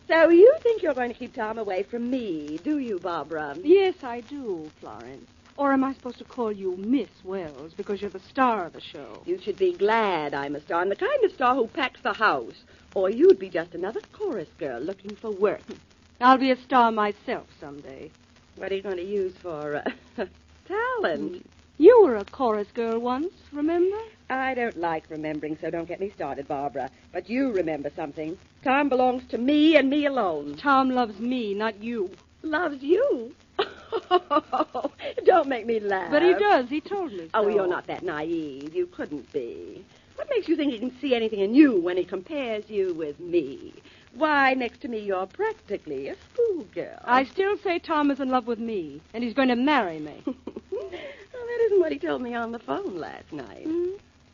So you think you're going to keep Tom away from me, do you, Barbara? Yes, I do, Florence. Or am I supposed to call you Miss Wells because you're the star of the show? You should be glad I'm a star. I'm the kind of star who packs the house. Or you'd be just another chorus girl looking for work. I'll be a star myself someday. What are you going to use for talent? You were a chorus girl once, remember? I don't like remembering, so don't get me started, Barbara. But you remember something. Tom belongs to me and me alone. Tom loves me, not you. Loves you? Don't make me laugh. But he does. He told me so. Oh, you're not that naive. You couldn't be. What makes you think he can see anything in you when he compares you with me? Why, next to me, you're practically a schoolgirl. I still say Tom is in love with me, and he's going to marry me. Well, that isn't what he told me on the phone last night.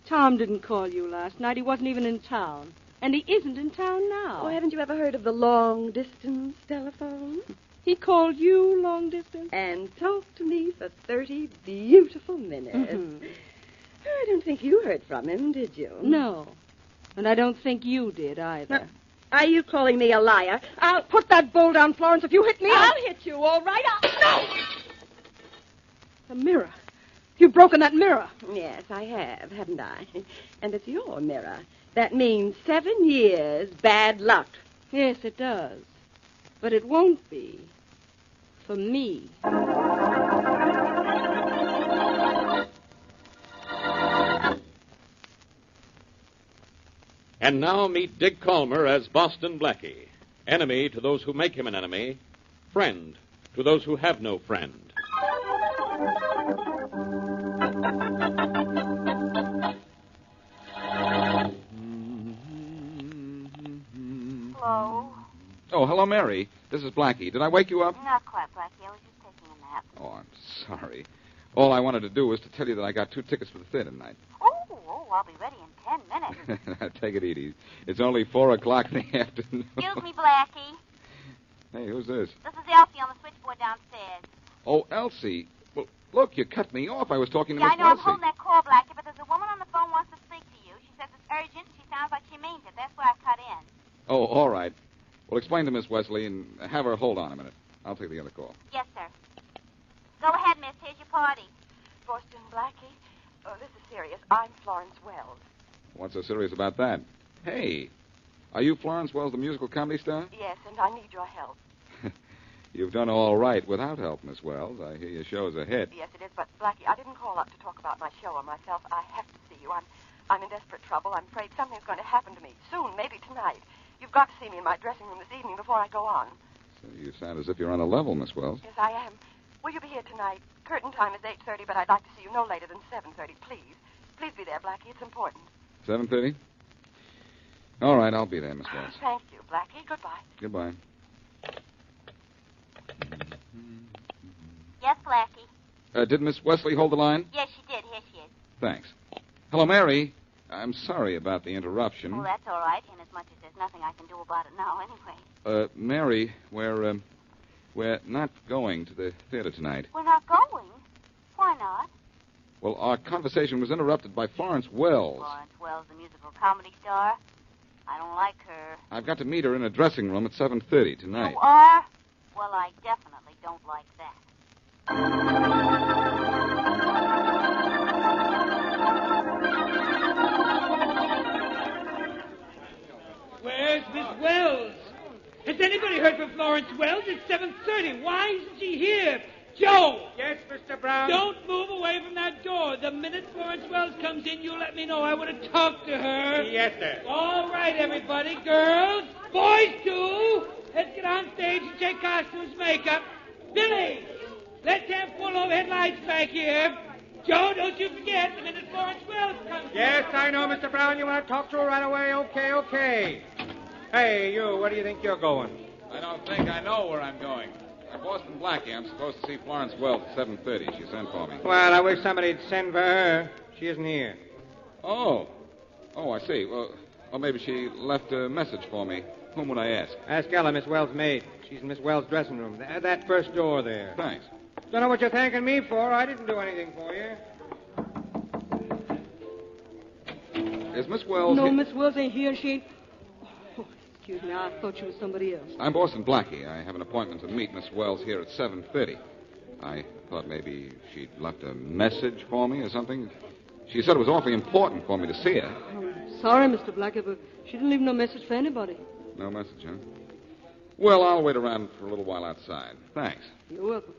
Tom didn't call you last night. He wasn't even in town. And he isn't in town now. Oh, haven't you ever heard of the long-distance telephone? He called you long distance? And talked to me for 30 beautiful minutes. I don't think you heard from him, did you? No. And I don't think you did either. Now, are you calling me a liar? I'll put that bowl down, Florence. If you hit me, I'll hit you, all right? No! The mirror. You've broken that mirror. Yes, I have, haven't I? And it's your mirror. That means 7 years bad luck. Yes, it does. But it won't be. For me. And now meet Dick Calmer as Boston Blackie. Enemy to those who make him an enemy. Friend to those who have no friend. Hello? Oh, hello, Mary. This is Blackie. Did I wake you up? Not quite, Blackie. I was just taking a nap. Oh, I'm sorry. All I wanted to do was to tell you that I got 2 tickets for the theater tonight. Oh, I'll be ready in 10 minutes. Now, take it easy. It's only 4 o'clock in the afternoon. Excuse me, Blackie. Hey, who's this? This is Elsie on the switchboard downstairs. Oh, Elsie. Well, look, you cut me off. I was talking to Yeah, Miss I know. I'm Elsie. holding that call, Blackie, but there's a woman on the phone wants to speak to you. She says it's urgent. She sounds like she means it. That's why I cut in. Oh, all right. Well, explain to Miss Wesley and have her hold on a minute. I'll take the other call. Yes, sir. Go ahead, miss. Here's your party. Boston Blackie, this is serious. I'm Florence Wells. What's so serious about that? Hey, are you Florence Wells, the musical comedy star? Yes, and I need your help. You've done all right without help, Miss Wells. I hear your show's a hit. Yes, it is, but Blackie, I didn't call up to talk about my show or myself. I have to see you. I'm in desperate trouble. I'm afraid something's going to happen to me soon, maybe tonight. You've got to see me in my dressing room this evening before I go on. So you sound as if you're on a level, Miss Wells. Yes, I am. Will you be here tonight? Curtain time is 8:30, but I'd like to see you no later than 7:30, please. Please be there, Blackie. It's important. 7:30? All right, I'll be there, Miss Wells. Thank you, Blackie. Goodbye. Goodbye. Yes, Blackie. Did Miss Wesley hold the line? Yes, she did. Here she is. Thanks. Hello, Mary. I'm sorry about the interruption. Oh, that's all right, inasmuch as there's nothing I can do about it now anyway. Mary, we're not going to the theater tonight. We're not going? Why not? Well, our conversation was interrupted by Florence Wells. Florence Wells, the musical comedy star? I don't like her. I've got to meet her in a dressing room at 7:30 tonight. You are? Well, I definitely don't like that. Where's Miss Wells? Has anybody heard from Florence Wells? It's 7:30. Why isn't she here? Joe! Yes, Mr. Brown? Don't move away from that door. The minute Florence Wells comes in, you let me know. I want to talk to her. Yes, sir. All right, everybody. Girls, boys, too. Let's get on stage and take costumes, makeup. Billy, let's have full overhead lights back here. Joe, don't you forget, the minute Florence Wells comes in. Yes, I know, Mr. Brown. You want to talk to her right away? Okay. Hey, you, where do you think you're going? I don't think I know where I'm going. Boston Blackie. I'm supposed to see Florence Wells at 7:30. She sent for me. Well, I wish somebody'd send for her. She isn't here. Oh, I see. Well, maybe she left a message for me. Whom would I ask? Ask Ella, Miss Wells' maid. She's in Miss Wells' dressing room. That first door there. Thanks. Don't know what you're thanking me for. I didn't do anything for you. Is Miss Wells... No, Miss Wells ain't here. She ain't... Oh, excuse me. I thought she was somebody else. I'm Boston Blackie. I have an appointment to meet Miss Wells here at 7:30. I thought maybe she'd left a message for me or something. She said it was awfully important for me to see her. I'm sorry, Mr. Blackie, but she didn't leave no message for anybody. No message, huh? Well, I'll wait around for a little while outside. Thanks. You're welcome.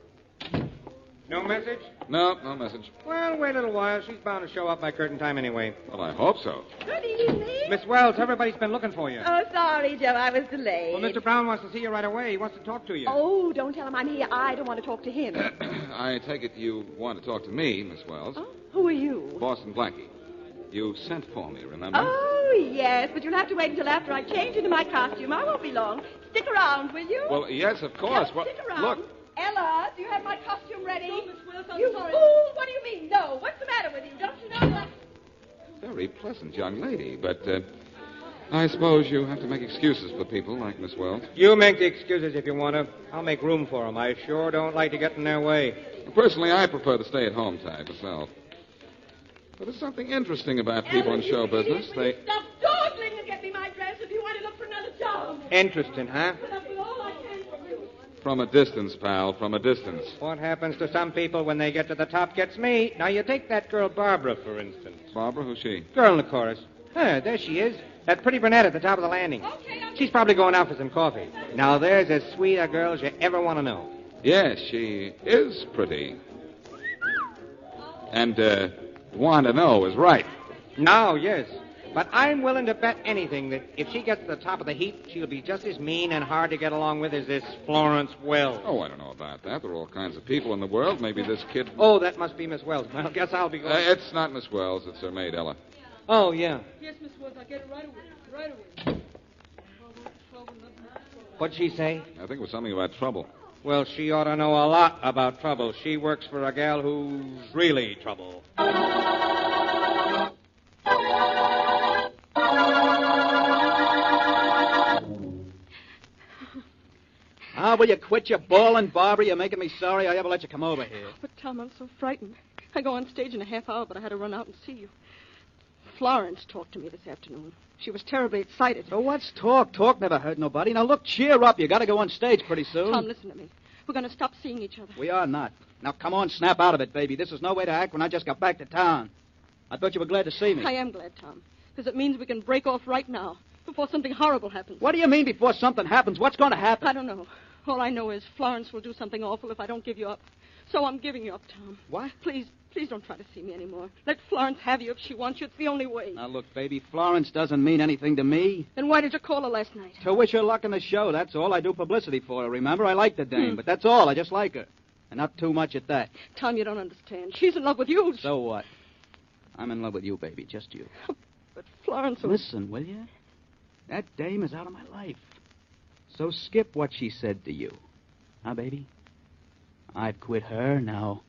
No message? No message. Well, wait a little while. She's bound to show up by curtain time anyway. Well, I hope so. Good evening. Miss Wells, everybody's been looking for you. Oh, sorry, Joe. I was delayed. Well, Mr. Brown wants to see you right away. He wants to talk to you. Oh, don't tell him I'm here. I don't want to talk to him. I take it you want to talk to me, Miss Wells. Oh, who are you? Boston Blackie. You sent for me, remember? Oh, yes, but you'll have to wait until after I change into my costume. I won't be long. Stick around, will you? Well, yes, of course. Just stick around. Look. Ella, do you have my costume ready? No, Miss Wells, I'm you sorry. fool! What do you mean, no? What's the matter with you? Don't you know that... Very pleasant young lady, but I suppose you have to make excuses for people like Miss Wells. You make the excuses if you want to. I'll make room for them. I sure don't like to get in their way. Personally, I prefer the stay-at-home type myself. But there's something interesting about people in show business. Will you stop dawdling and get me my dress if you want to look for another job? Interesting, huh? Put up with all I can from you. From a distance, pal, from a distance. What happens to some people when they get to the top gets me. Now, you take that girl Barbara, for instance. Barbara, who's she? Girl in the chorus. There she is. That pretty brunette at the top of the landing. Okay, She's probably going out for some coffee. Now, there's as sweet a girl as you ever want to know. Yes, she is pretty. And, want to know is right. No, yes. But I'm willing to bet anything that if she gets to the top of the heap, she'll be just as mean and hard to get along with as this Florence Wells. Oh, I don't know about that. There are all kinds of people in the world. Maybe this kid... Oh, that must be Miss Wells. Well, guess I'll be going. It's not Miss Wells. It's her maid, Ella. Oh, yeah. Yes, Miss Wells, I'll get it right away. Right away. What'd she say? I think it was something about trouble. Well, she ought to know a lot about trouble. She works for a gal who's really trouble. Will you quit your bawling, Barbara? You're making me sorry I ever let you come over here. But, Tom, I'm so frightened. I go on stage in a half hour, but I had to run out and see you. Florence talked to me this afternoon. She was terribly excited. So what's talk? Talk never hurt nobody. Now, look, cheer up. You got to go on stage pretty soon. Tom, listen to me. We're going to stop seeing each other. We are not. Now, come on, snap out of it, baby. This is no way to act when I just got back to town. I thought you were glad to see me. I am glad, Tom, because it means we can break off right now, before something horrible happens. What do you mean before something happens? What's going to happen? I don't know. All I know is Florence will do something awful if I don't give you up. So I'm giving you up, Tom. What? Please don't try to see me anymore. Let Florence have you if she wants you. It's the only way. Now, look, baby, Florence doesn't mean anything to me. Then why did you call her last night? To wish her luck in the show, that's all. I do publicity for her, remember? I like the dame, but that's all. I just like her. And not too much at that. Tom, you don't understand. She's in love with you. So what? I'm in love with you, baby, just you. But Florence... Listen, will you? That dame is out of my life. So skip what she said to you. Huh, baby? I've quit her, now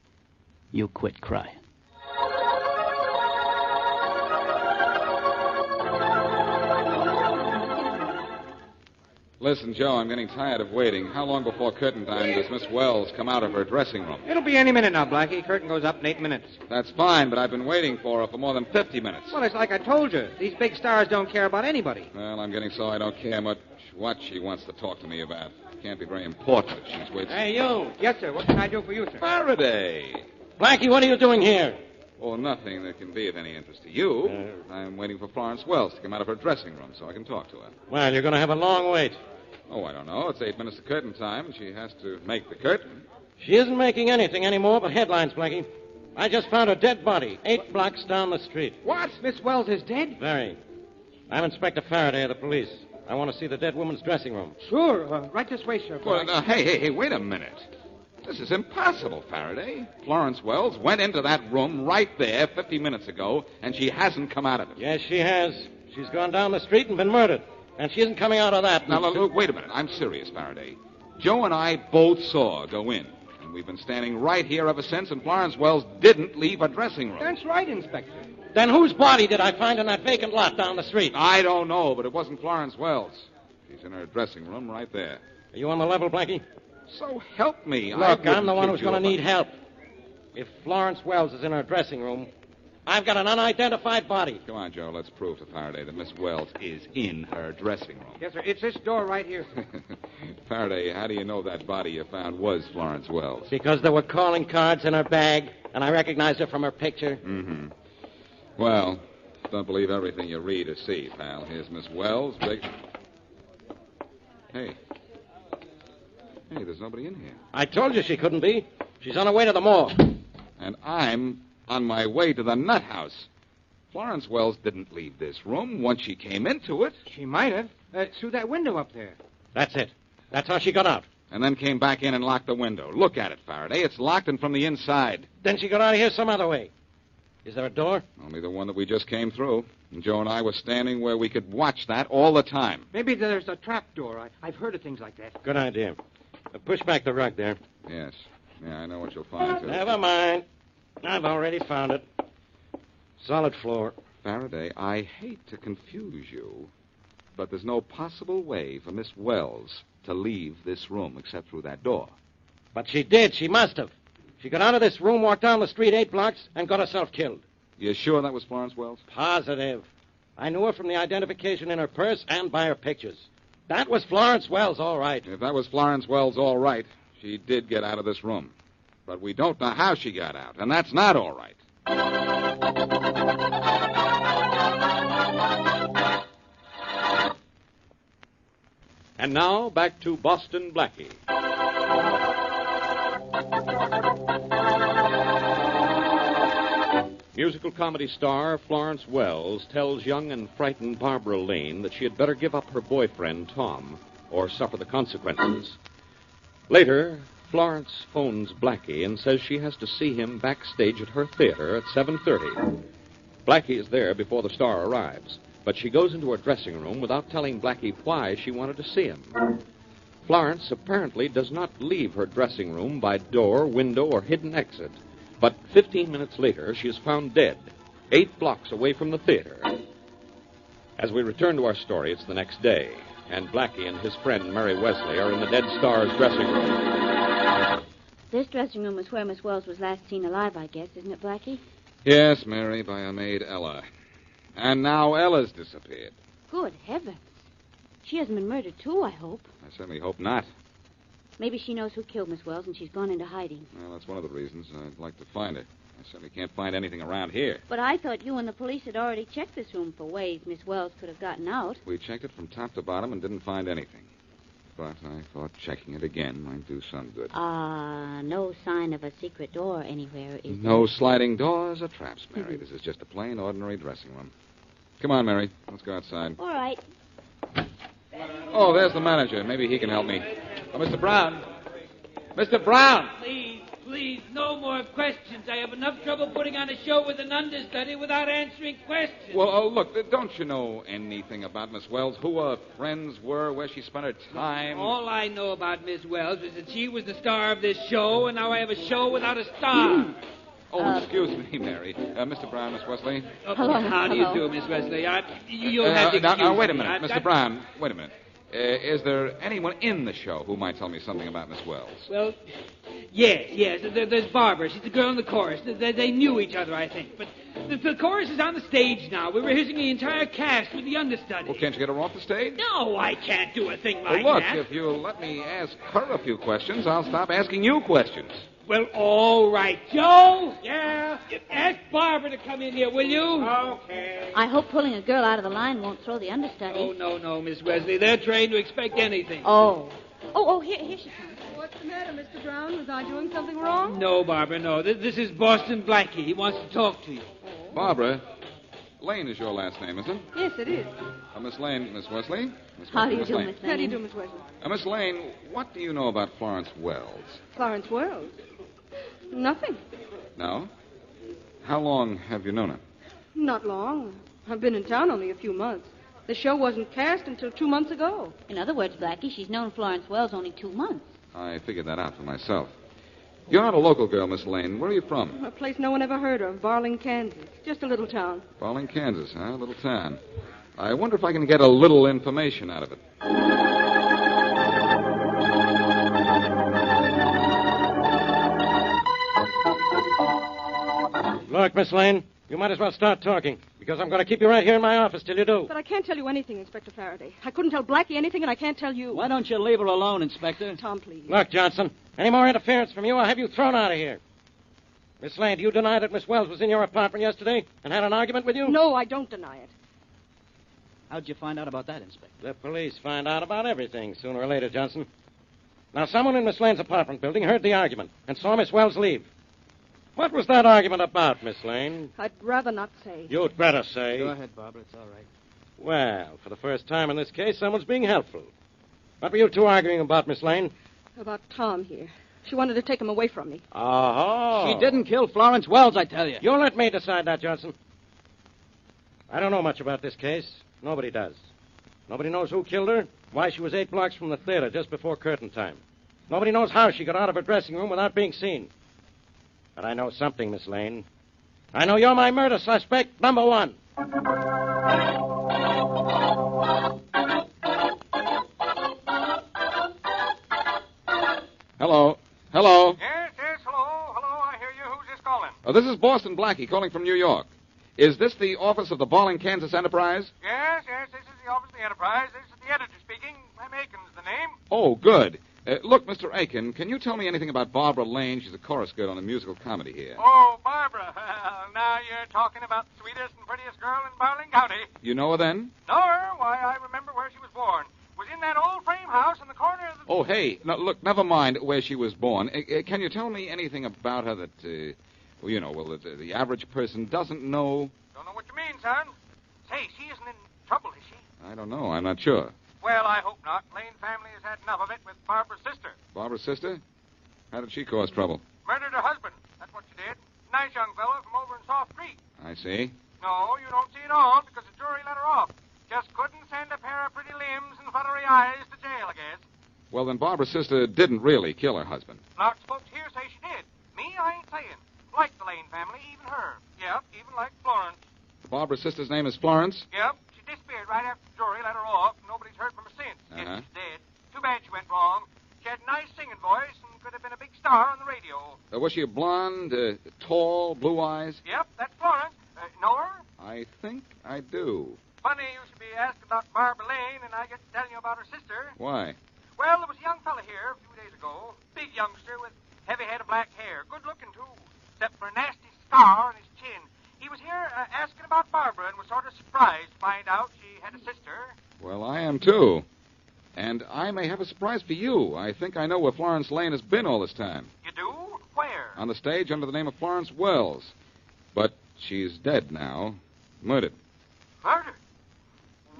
you quit crying. Listen, Joe, I'm getting tired of waiting. How long before curtain time does Miss Wells come out of her dressing room? It'll be any minute now, Blackie. Curtain goes up in 8 minutes. That's fine, but I've been waiting for her for more than 50 minutes. Well, it's like I told you. These big stars don't care about anybody. Well, I'm getting so I don't care much what she wants to talk to me about. It can't be very important if she's waiting. Hey, you. Yes, sir. What can I do for you, sir? Faraday. Blackie, what are you doing here? Oh, nothing that can be of any interest to you. I'm waiting for Florence Wells to come out of her dressing room so I can talk to her. Well, you're going to have a long wait. Oh, I don't know. It's 8 minutes to curtain time, and she has to make the curtain. She isn't making anything anymore but headlines, Blackie. I just found a dead body 8 blocks down the street. What? Miss Wells is dead? Very. I'm Inspector Faraday of the police. I want to see the dead woman's dressing room. Sure. Right this way, sir. Well, hey, wait a minute. This is impossible, Faraday. Florence Wells went into that room right there 50 minutes ago, and she hasn't come out of it. Yes, she has. She's gone down the street and been murdered. And she isn't coming out of that. Now, look, wait a minute. I'm serious, Faraday. Joe and I both saw her go in. And we've been standing right here ever since, and Florence Wells didn't leave her dressing room. That's right, Inspector. Then whose body did I find in that vacant lot down the street? I don't know, but it wasn't Florence Wells. She's in her dressing room right there. Are you on the level, Blackie? So help me. Look, I'm the one who's going to need help. If Florence Wells is in her dressing room, I've got an unidentified body. Come on, Joe. Let's prove to Faraday that Miss Wells is in her dressing room. Yes, sir. It's this door right here. Faraday, how do you know that body you found was Florence Wells? Because there were calling cards in her bag, and I recognized her from her picture. Mm-hmm. Well, don't believe everything you read or see, pal. Here's Miss Wells. Hey, there's nobody in here. I told you she couldn't be. She's on her way to the morgue. And I'm on my way to the nut house. Florence Wells didn't leave this room once she came into it. She might have. Through that window up there. That's it. That's how she got out. And then came back in and locked the window. Look at it, Faraday. It's locked and from the inside. Then she got out of here some other way. Is there a door? Only the one that we just came through. And Joe and I were standing where we could watch that all the time. Maybe there's a trap door. I've heard of things like that. Good idea. Push back the rug there. Yes. Yeah, I know what you'll find, too. Never mind. I've already found it. Solid floor. Faraday, I hate to confuse you, but there's no possible way for Miss Wells to leave this room except through that door. But she did. She must have. She got out of this room, walked down the street 8 blocks, and got herself killed. You sure that was Florence Wells? Positive. I knew her from the identification in her purse and by her pictures. That was Florence Wells, all right. If that was Florence Wells, all right, she did get out of this room. But we don't know how she got out, and that's not all right. And now, back to Boston Blackie. Musical comedy star Florence Wells tells young and frightened Barbara Lane that she had better give up her boyfriend, Tom, or suffer the consequences. Later, Florence phones Blackie and says she has to see him backstage at her theater at 7:30. Blackie is there before the star arrives, but she goes into her dressing room without telling Blackie why she wanted to see him. Florence apparently does not leave her dressing room by door, window, or hidden exit. But 15 minutes later, she is found dead, 8 blocks away from the theater. As we return to our story, it's the next day, and Blackie and his friend Mary Wesley are in the dead star's dressing room. This dressing room is where Miss Wells was last seen alive, I guess, isn't it, Blackie? Yes, Mary, by her maid Ella. And now Ella's disappeared. Good heavens. She hasn't been murdered, too, I hope. I certainly hope not. Maybe she knows who killed Miss Wells and she's gone into hiding. Well, that's one of the reasons I'd like to find her. I certainly can't find anything around here. But I thought you and the police had already checked this room for ways Miss Wells could have gotten out. We checked it from top to bottom and didn't find anything. But I thought checking it again might do some good. No sign of a secret door anywhere, is there? No sliding doors or traps, Mary. This is just a plain, ordinary dressing room. Come on, Mary. Let's go outside. All right. Oh, there's the manager. Maybe he can help me. Oh, Mr. Brown. Mr. Brown! Please, no more questions. I have enough trouble putting on a show with an understudy without answering questions. Well, look, don't you know anything about Miss Wells? Who her friends were, where she spent her time? All I know about Miss Wells is that she was the star of this show, and now I have a show without a star. Oh, excuse me, Mary. Mr. Brown, Miss Wesley. Hello. How do you do, Miss Wesley? You'll have to excuse now, wait a me. minute. Mr. Brown, wait a minute. Is there anyone in the show who might tell me something about Miss Wells? Well, yes. There's Barbara. She's the girl in the chorus. They knew each other, I think. But the chorus is on the stage now. We're rehearsing the entire cast with the understudy. Well, can't you get her off the stage? No, I can't do a thing like Well, look, that. if you'll let me ask her a few questions, I'll stop asking you questions. Well, all right. Joe? Yeah? Ask Barbara to come in here, will you? Okay. I hope pulling a girl out of the line won't throw the understudy. Oh, no, Miss Wesley. They're trained to expect anything. Oh, here she comes. What's the matter, Mr. Brown? Was I doing something wrong? No, Barbara, no. This is Boston Blackie. He wants to talk to you. Barbara, Lane is your last name, isn't it? Yes, it is. Miss Lane, Miss Wesley? How do you Miss do, Lane. Miss Lane? How do you do, Miss Wesley? Miss Lane, what do you know about Florence Wells? Florence Wells? Nothing. No? How long have you known her? Not long. I've been in town only a few months. The show wasn't cast until 2 months ago. In other words, Blackie, she's known Florence Wells only 2 months. I figured that out for myself. You're not a local girl, Miss Lane. Where are you from? A place no one ever heard of, Barling, Kansas. Just a little town. Barling, Kansas, huh? A little town. I wonder if I can get a little information out of it. Look, Miss Lane, you might as well start talking, because I'm going to keep you right here in my office till you do. But I can't tell you anything, Inspector Faraday. I couldn't tell Blackie anything, and I can't tell you. Why don't you leave her alone, Inspector? Tom, please. Look, Johnson, any more interference from you, I'll have you thrown out of here. Miss Lane, do you deny that Miss Wells was in your apartment yesterday and had an argument with you? No, I don't deny it. How'd you find out about that, Inspector? The police find out about everything sooner or later, Johnson. Now, someone in Miss Lane's apartment building heard the argument and saw Miss Wells leave. What was that argument about, Miss Lane? I'd rather not say. You'd better say. Go ahead, Barbara. It's all right. Well, for the first time in this case, someone's being helpful. What were you two arguing about, Miss Lane? About Tom here. She wanted to take him away from me. Oh. She didn't kill Florence Wells, I tell you. You let me decide that, Johnson. I don't know much about this case. Nobody does. Nobody knows who killed her, why she was 8 blocks from the theater just before curtain time. Nobody knows how she got out of her dressing room without being seen. But I know something, Miss Lane. I know you're my murder suspect number 1. Hello. Hello. Yes, hello. Hello, I hear you. Who's this calling? This is Boston Blackie calling from New York. Is this the office of the Barling, Kansas Enterprise? Yes, this is the office of the Enterprise. This is the editor speaking. I'm Aiken's the name. Oh, good. Look, Mr. Aiken, can you tell me anything about Barbara Lane? She's a chorus girl on a musical comedy here. Oh, Barbara. Now you're talking about the sweetest and prettiest girl in Barling County. You know her then? Know her? Why, I remember where she was born. Was in that old frame house in the corner of the... Oh, hey, now, look, never mind where she was born. Can you tell me anything about her that, the average person doesn't know? Don't know what you mean, son. Say, she isn't in trouble, is she? I don't know. I'm not sure. Well, I hope not. Lane family has had enough of it with Barbara's sister. Barbara's sister? How did she cause trouble? Murdered her husband. That's what she did. Nice young fellow from over in Soft Creek. I see. No, you don't see it all because the jury let her off. Just couldn't send a pair of pretty limbs and fluttery eyes to jail, I guess. Well, then Barbara's sister didn't really kill her husband. Lots of folks here say she did. Me, I ain't saying. Like the Lane family, even her. Yep, even like Florence. Barbara's sister's name is Florence? Yep, she disappeared right after the jury let her off. Nobody's heard from her since. Guess she's dead. Too bad she went wrong. She had a nice singing voice and could have been a big star on the radio. Was she a blonde, tall, blue eyes? Yep, that's Florence. Know her? I think I do. Funny you should be asked about Barbara Lane, and I get to telling you about her sister. Why? Well, there was a young fella here a few days ago. Big youngster with heavy head of black hair. Good looking, too, except for a nasty scar on his chin. He was here asking about Barbara and was sort of surprised to find out she had a sister. Well, I am, too. And I may have a surprise for you. I think I know where Florence Lane has been all this time. You do? Where? On the stage under the name of Florence Wells. But she's dead now. Murdered. Murdered?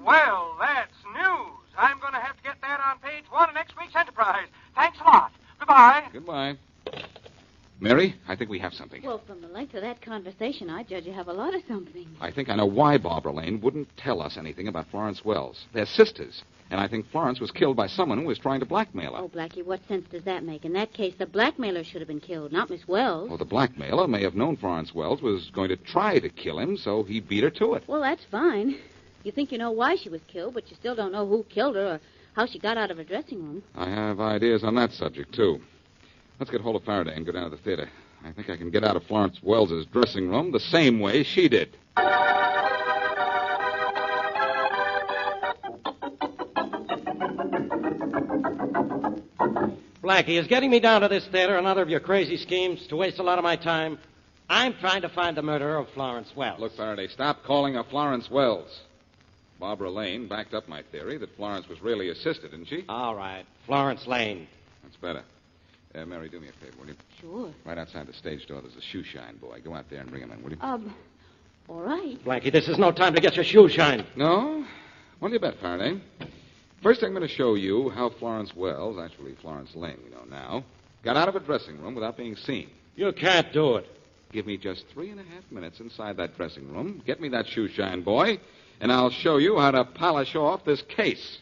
Well, that's news. I'm going to have to get that on page 1 of next week's Enterprise. Thanks a lot. Goodbye. Goodbye. Mary, I think we have something. Well, from the length of that conversation, I judge you have a lot of something. I think I know why Barbara Lane wouldn't tell us anything about Florence Wells. They're sisters, and I think Florence was killed by someone who was trying to blackmail her. Oh, Blackie, what sense does that make? In that case, the blackmailer should have been killed, not Miss Wells. Well, the blackmailer may have known Florence Wells was going to try to kill him, so he beat her to it. Well, that's fine. You think you know why she was killed, but you still don't know who killed her or how she got out of her dressing room. I have ideas on that subject, too. Let's get hold of Faraday and go down to the theater. I think I can get out of Florence Wells' dressing room the same way she did. Blackie, is getting me down to this theater another of your crazy schemes to waste a lot of my time? I'm trying to find the murderer of Florence Wells. Look, Faraday, stop calling her Florence Wells. Barbara Lane backed up my theory that Florence was really a sister, didn't she? All right. Florence Lane. That's better. Mary, do me a favor, will you? Sure. Right outside the stage door, there's a shoe shine boy. Go out there and bring him in, will you? All right. Blackie, this is no time to get your shoe shined. No? What do you bet, Faraday? First, I'm going to show you how Florence Wells, actually Florence Lane, we know now, got out of her dressing room without being seen. You can't do it. Give me just 3.5 minutes inside that dressing room. Get me that shoe shine boy, and I'll show you how to polish off this case.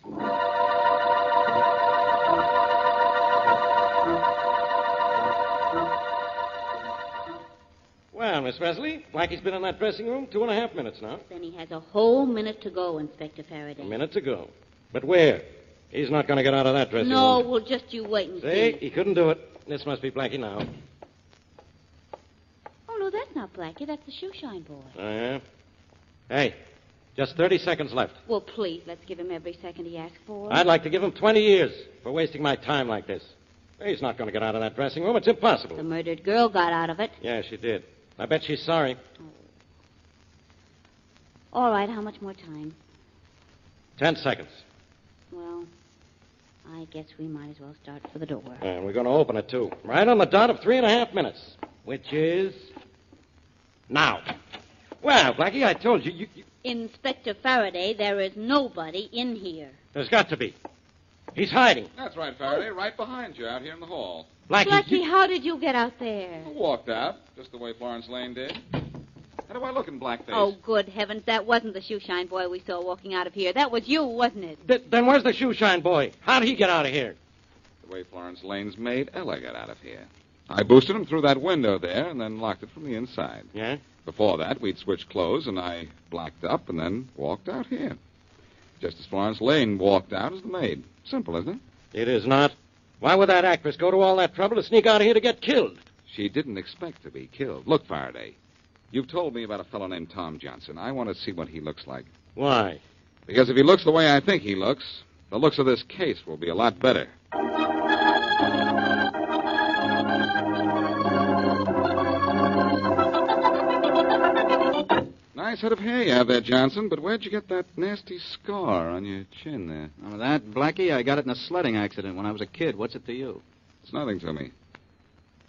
Well, Miss Wesley, Blackie's been in that dressing room 2.5 minutes now. Then he has a whole minute to go, Inspector Faraday. A minute to go. But where? He's not going to get out of that dressing room. No, well, just you wait and See, see. he couldn't do it. This must be Blackie now. Oh, no, that's not Blackie. That's the shoe shine boy. Oh, yeah? Hey, just 30 seconds left. Well, please, let's give him every second he asks for. I'd like to give him 20 years for wasting my time like this. He's not going to get out of that dressing room. It's impossible. The murdered girl got out of it. Yeah, she did. I bet she's sorry. All right, how much more time? 10 seconds. Well, I guess we might as well start for the door. And we're going to open it, too. Right on the dot of 3.5 minutes, which is now. Well, Blackie, I told you, Inspector Faraday, there is nobody in here. There's got to be. He's hiding. That's right, Faraday. Right behind you out here in the hall. Blackie, how did you get out there? I walked out, just the way Florence Lane did. How do I look in blackface? Oh, good heavens, that wasn't the shoe shine boy we saw walking out of here. That was you, wasn't it? Then where's the shoe shine boy? How'd he get out of here? The way Florence Lane's maid Ella got out of here. I boosted him through that window there and then locked it from the inside. Yeah? Before that, we'd switched clothes, and I blacked up and then walked out here. Just as Florence Lane walked out as the maid. Simple, isn't it? It is not. Why would that actress go to all that trouble to sneak out of here to get killed? She didn't expect to be killed. Look, Faraday, you've told me about a fellow named Tom Johnson. I want to see what he looks like. Why? Because if he looks the way I think he looks, the looks of this case will be a lot better. Nice head of hair you have there, Johnson, but where'd you get that nasty scar on your chin there? Oh, that, Blackie, I got it in a sledding accident when I was a kid. What's it to you? It's nothing to me.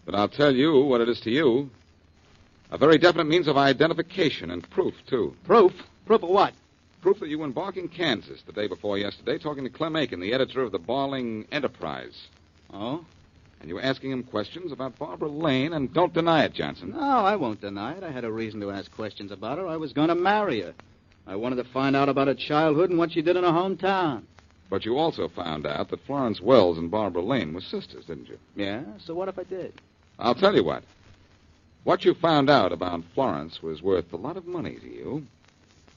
But I'll tell you what it is to you. A very definite means of identification and proof, too. Proof? Proof of what? Proof that you were in Barking, Kansas, the day before yesterday, talking to Clem Aiken, the editor of the Barling Enterprise. Oh? And you were asking him questions about Barbara Lane, and don't deny it, Johnson. No, I won't deny it. I had a reason to ask questions about her. I was going to marry her. I wanted to find out about her childhood and what she did in her hometown. But you also found out that Florence Wells and Barbara Lane were sisters, didn't you? Yeah? So what if I did? I'll tell you what. What you found out about Florence was worth a lot of money to you.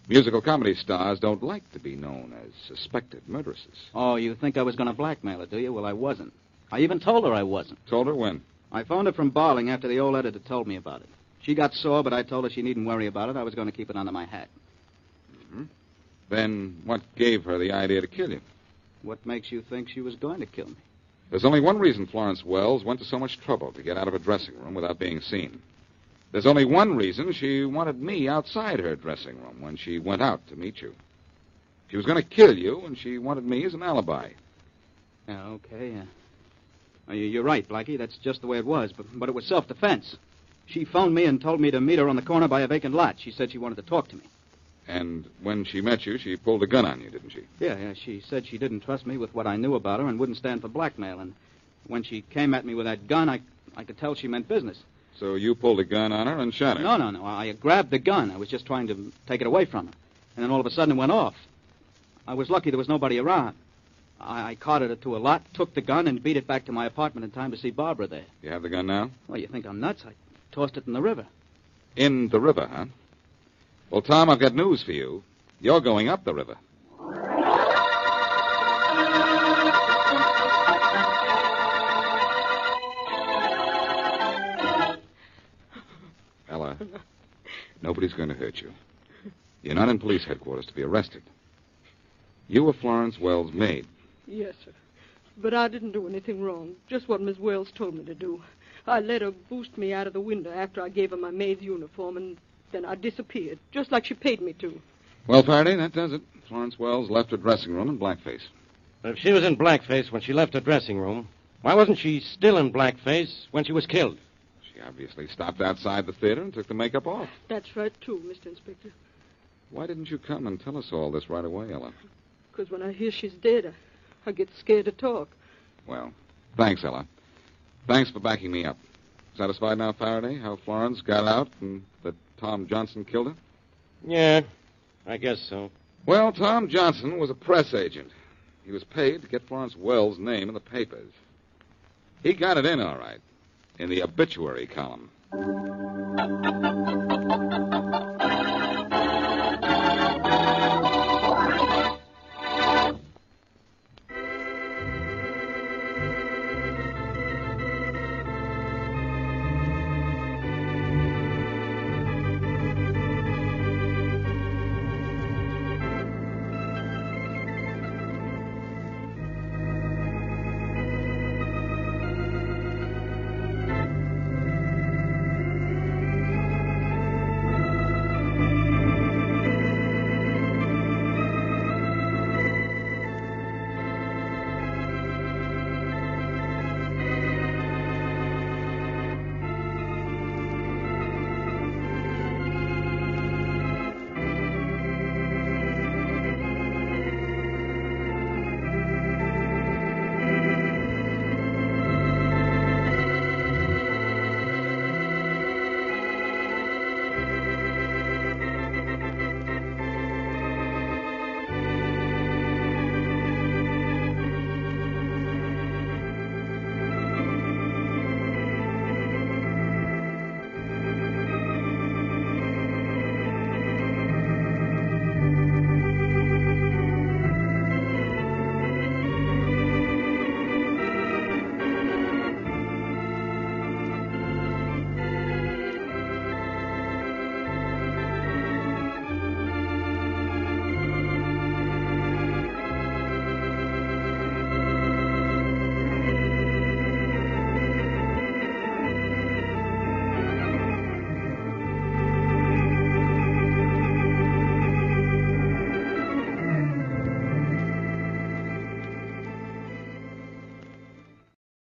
Musical comedy stars don't like to be known as suspected murderesses. Oh, you think I was going to blackmail her, do you? Well, I wasn't. I even told her I wasn't. Told her when? I phoned her from Barling after the old editor told me about it. She got sore, but I told her she needn't worry about it. I was going to keep it under my hat. Mm-hmm. Then what gave her the idea to kill you? What makes you think she was going to kill me? There's only one reason Florence Wells went to so much trouble to get out of her dressing room without being seen. There's only one reason she wanted me outside her dressing room when she went out to meet you. She was going to kill you, and she wanted me as an alibi. Yeah, okay, yeah. You're right, Blackie. That's just the way it was. But it was self-defense. She phoned me and told me to meet her on the corner by a vacant lot. She said she wanted to talk to me. And when she met you, she pulled a gun on you, didn't she? Yeah. She said she didn't trust me with what I knew about her and wouldn't stand for blackmail. And when she came at me with that gun, I could tell she meant business. So you pulled a gun on her and shot her? No. I grabbed the gun. I was just trying to take it away from her. And then all of a sudden it went off. I was lucky there was nobody around. I carted it to a lot, took the gun, and beat it back to my apartment in time to see Barbara there. You have the gun now? Well, you think I'm nuts? I tossed it in the river. In the river, huh? Well, Tom, I've got news for you. You're going up the river. Ella, nobody's going to hurt you. You're not in police headquarters to be arrested. You were Florence Wells' maid. Yes, sir. But I didn't do anything wrong. Just what Miss Wells told me to do. I let her boost me out of the window after I gave her my maid's uniform, and then I disappeared, just like she paid me to. Well, Faraday, that does it. Florence Wells left her dressing room in blackface. But if she was in blackface when she left her dressing room, why wasn't she still in blackface when she was killed? She obviously stopped outside the theater and took the makeup off. That's right, too, Mr. Inspector. Why didn't you come and tell us all this right away, Ella? Because when I hear she's dead, I get scared to talk. Well, thanks, Ella. Thanks for backing me up. Satisfied now, Faraday, how Florence got out and that Tom Johnson killed her? Yeah, I guess so. Well, Tom Johnson was a press agent. He was paid to get Florence Wells' name in the papers. He got it in all right, in the obituary column.